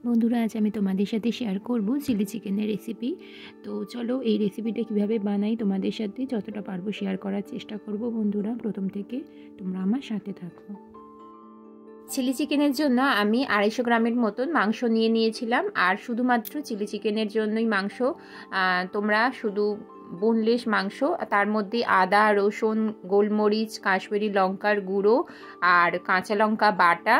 বন্ধুরা, আজ আমি তোমাদের সাথে শেয়ার করব চিলি চিকেনের রেসিপি। তো চলো এই রেসিপিটা কিভাবে বানাই তোমাদের সাথে যতটা পারবো শেয়ার করার চেষ্টা করব। বন্ধুরা, প্রথম থেকে তোমরা আমার সাথে থাকো। চিলি চিকেনের জন্য আমি 250 গ্রামের মতন মাংস নিয়ে নিয়েছিলাম। আর শুধুমাত্র চিলি চিকেনের জন্যই মাংস, তোমরা শুধু বোনলেস মাংস, তার মধ্যে আদা, রসুন, গোলমরিচ, কাশ্মীরি লঙ্কার গুঁড়ো আর কাঁচা লঙ্কা বাটা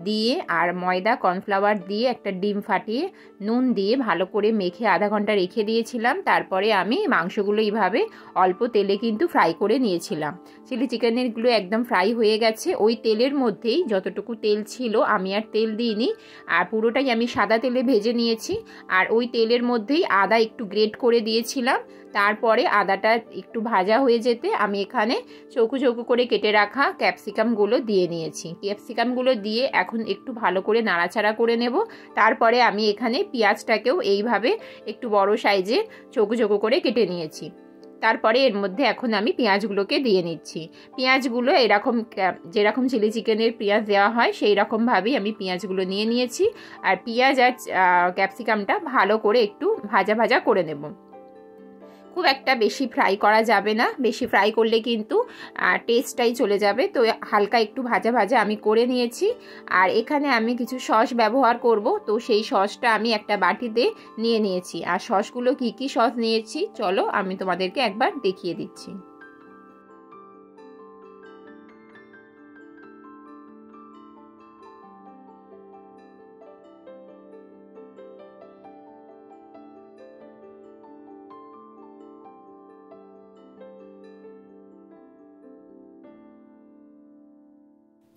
দিয়ে আর ময়দা কর্নফ্লাওয়ার দিয়ে একটা ডিম ফাটিয়ে নুন দিয়ে ভালো করে মেখে আধা ঘন্টা রেখে দিয়েছিলাম। তারপরে আমি মাংসগুলো এইভাবে অল্প তেলে কিন্তু ফ্রাই করে নিয়েছিলাম। চিলি চিকেনেরগুলো একদম ফ্রাই হয়ে গেছে। ওই তেলের মধ্যেই যতটুকু তেল ছিল, আমি আর তেল দিইনি, আর পুরোটাই আমি সাদা তেলে ভেজে নিয়েছি। আর ওই তেলের মধ্যেই আদা একটু গ্রেট করে দিয়েছিলাম। তারপরে আদাটা একটু ভাজা হয়ে যেতে আমি এখানে চৌকো চৌকো করে কেটে রাখা ক্যাপসিকামগুলো দিয়ে নিয়েছি। ক্যাপসিকামগুলো দিয়ে এখন একটু ভালো করে নাড়াচাড়া করে নেব। তারপরে আমি এখানে পেঁয়াজটাকেও এইভাবে একটু বড় সাইজে চৌকো চৌকো করে কেটে নিয়েছি। তারপরে এর মধ্যে এখন আমি পেঁয়াজগুলোকে দিয়ে নিচ্ছি। পেঁয়াজগুলো এরকম যেরকম চিলি চিকেনের পেঁয়াজ দেওয়া হয় সেই রকমভাবেই আমি পেঁয়াজগুলো নিয়ে নিয়েছি। আর পেঁয়াজ আর ক্যাপসিকামটা ভালো করে একটু ভাজা ভাজা করে নেব। খুব একটা বেশি ফ্রাই করা যাবে না, বেশি ফ্রাই করলে কিন্তু টেস্টটাই চলে যাবে। তো হালকা একটু ভাজা ভাজা আমি করে নিয়েছি। আর এখানে আমি কিছু সস ব্যবহার করব, তো সেই সসটা আমি একটা বাটিতে নিয়ে নিয়েছি। আর সসগুলো কি কি সস নিয়েছি চলো আমি তোমাদেরকে একবার দেখিয়ে দিচ্ছি।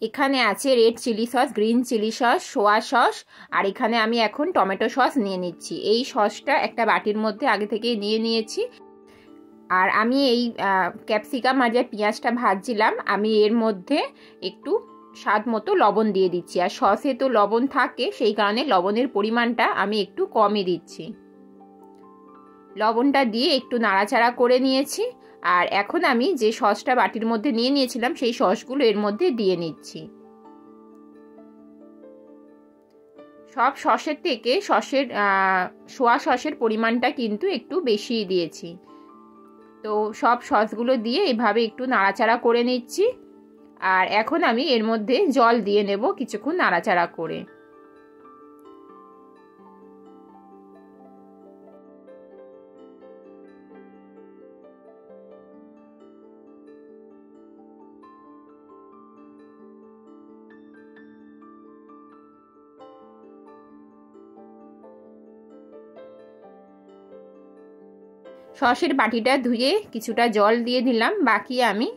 এখানে আছে red chilli sauce, green chilli sauce, soya sauce, আর এখানে আমি এখন টমেটো সস নিয়ে নিচ্ছি। এই সসটা একটা বাটির মধ্যে আগে থেকেই নিয়ে নিয়েছি। আর আমি এই ক্যাপসিকাম আর যে পেঁয়াজটা ভাজছিলাম, আমি এর মধ্যে একটু স্বাদ মতো লবণ দিয়ে দিচ্ছি। আর সসে তো লবণ থাকে, সেই কারণে লবণের পরিমাণটা আমি একটু কমই দিচ্ছি। লবণটা দিয়ে একটু নাড়াচাড়া করে নিয়েছি। আর এখন আমি যে সসটা বাটির মধ্যে নিয়ে নিয়েছিলাম সেই সসগুলো এর মধ্যে দিয়ে নিচ্ছি। সব সসের থেকে সোয়া সসের পরিমাণটা কিন্তু একটু বেশি দিয়েছি। তো সব সসগুলো দিয়ে এভাবে একটু নাড়াচাড়া করে নিচ্ছি। আর এখন আমি এর মধ্যে জল দিয়ে নেব কিছুক্ষণ নাড়াচাড়া করে। সসের বাটিটা ধুয়ে কিছুটা জল দিয়ে দিলাম, বাকি আমি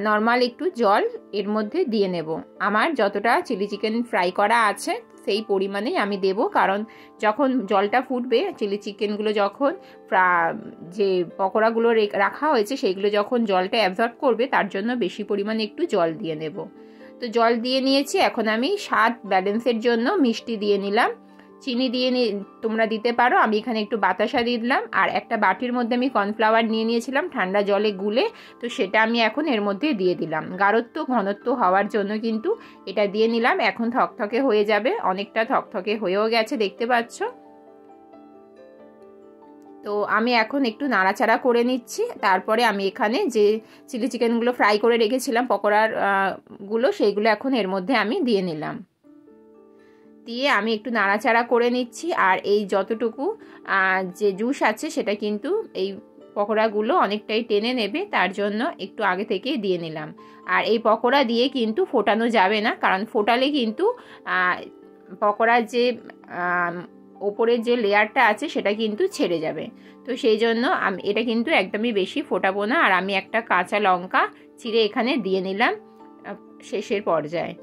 নর্মাল একটু জল এর মধ্যে দিয়ে নেব। আমার যতটা চিলি চিকেন ফ্রাই করা আছে সেই পরিমাণেই আমি দেব, কারণ যখন জলটা ফুটবে চিলি চিকেনগুলো যখন যে পকোড়াগুলো রাখা হয়েছে সেইগুলো যখন জলটা অ্যাবজর্ব করবে, তার জন্য বেশি পরিমাণে একটু জল দিয়ে নেব। তো জল দিয়ে নিয়েছি। এখন আমি স্বাদ ব্যালেন্সের জন্য মিষ্টি দিয়ে নিলাম। চিনি দিয়ে তোমরা দিতে পারো, আমি এখানে একটু বাতাসা দিয়ে দিলাম। আর একটা বাটির মধ্যে আমি কর্নফ্লাওয়ার নিয়ে নিয়েছিলাম ঠান্ডা জলে গুলে, তো সেটা আমি এখন এর মধ্যে দিয়ে দিলাম। গাঢ়ত্ব ঘনত্ব হওয়ার জন্য কিন্তু এটা দিয়ে নিলাম। এখন থকথকে হয়ে যাবে, অনেকটা থকথকে হয়েও গেছে দেখতে পাচ্ছ। তো আমি এখন একটু নাড়াচাড়া করে নিচ্ছি। তারপরে আমি এখানে যে চিলি চিকেনগুলো ফ্রাই করে রেখেছিলাম পকোড়ার গুলো, সেইগুলো এখন এর মধ্যে আমি দিয়ে নিলাম। দিয়ে আমি একটু নাড়াচাড়া করে নিচ্ছি। আর এই যতটুকু যে জুস আছে সেটা কিন্তু এই পকোড়াগুলো অনেকটাই টেনে নেবে, তার জন্য একটু আগে থেকেই দিয়ে নিলাম। আর এই পকোড়া দিয়ে কিন্তু ফোটানো যাবে না, কারণ ফোটালে কিন্তু পকোড়ার যে ওপরের যে লেয়ারটা আছে সেটা কিন্তু ছেড়ে যাবে। তো সেই জন্য আমি এটা কিন্তু একদমই বেশি ফোটাবো না। আর আমি একটা কাঁচা লঙ্কা চিড়ে এখানে দিয়ে নিলাম শেষের পর্যায়ে।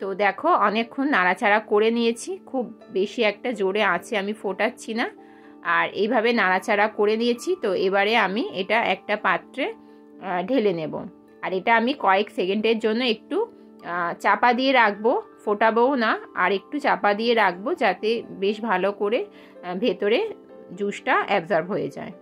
তো দেখো অনেকক্ষণ নাড়াচাড়া করে নিয়েছি, খুব বেশি একটা জোরে আঁচে আমি ফোটাচ্ছি না। আর এইভাবে নাড়াচাড়া করে নিয়েছি। তো এবারে আমি এটা একটা পাত্রে ঢেলে নেব। আর এটা আমি কয়েক সেকেন্ডের জন্য একটু চাপা দিয়ে রাখবো, ফোটাবও না, আর একটু চাপা দিয়ে রাখবো যাতে বেশ ভালো করে ভেতরে জুসটা অ্যাবজর্ব হয়ে যায়।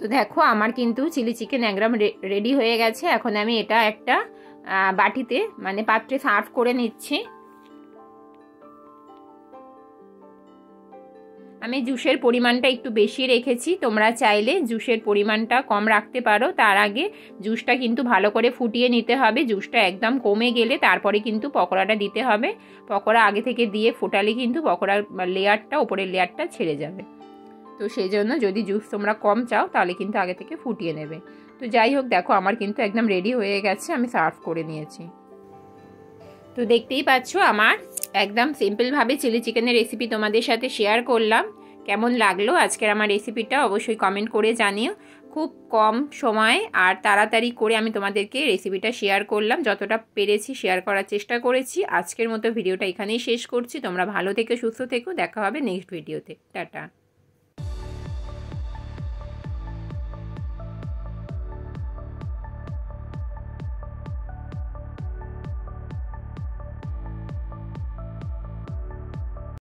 তো দেখো আমার কিন্তু চিলি চিকেন একদম রেডি হয়ে গেছে। এখন আমি এটা একটা বাটিতে মানে পাত্রে সার্ভ করে নিচ্ছি। আমি জুসের পরিমাণটা একটু বেশি রেখেছি, তোমরা চাইলে জুসের পরিমাণটা কম রাখতে পারো। তার আগে জুসটা কিন্তু ভালো করে ফুটিয়ে নিতে হবে। জুসটা একদম কমে গেলে তারপরে কিন্তু পকোড়াটা দিতে হবে। পকোড়া আগে থেকে দিয়ে ফোটালে কিন্তু পকোড়ার লেয়ারটা, ওপরের লেয়ারটা ছেড়ে যাবে। তো সেই জন্য যদি জুস তোমরা কম চাও তাহলে কিন্তু আগে থেকে ফুটিয়ে নেবে। তো যাই হোক, দেখো আমার কিন্তু একদম রেডি হয়ে গেছে, আমি সার্ভ করে নিয়েছি। তো দেখতেই পাচ্ছ আমার একদম সিম্পলভাবে চিলি চিকেনের রেসিপি তোমাদের সাথে শেয়ার করলাম। কেমন লাগলো আজকের আমার রেসিপিটা অবশ্যই কমেন্ট করে জানিও। খুব কম সময়ে আর তাড়াতাড়ি করে আমি তোমাদেরকে রেসিপিটা শেয়ার করলাম, যতটা পেরেছি শেয়ার করার চেষ্টা করেছি। আজকের মতো ভিডিওটা এখানেই শেষ করছি। তোমরা ভালো থেকো, সুস্থ থেকো, দেখা হবে নেক্সট ভিডিওতে। টাটা।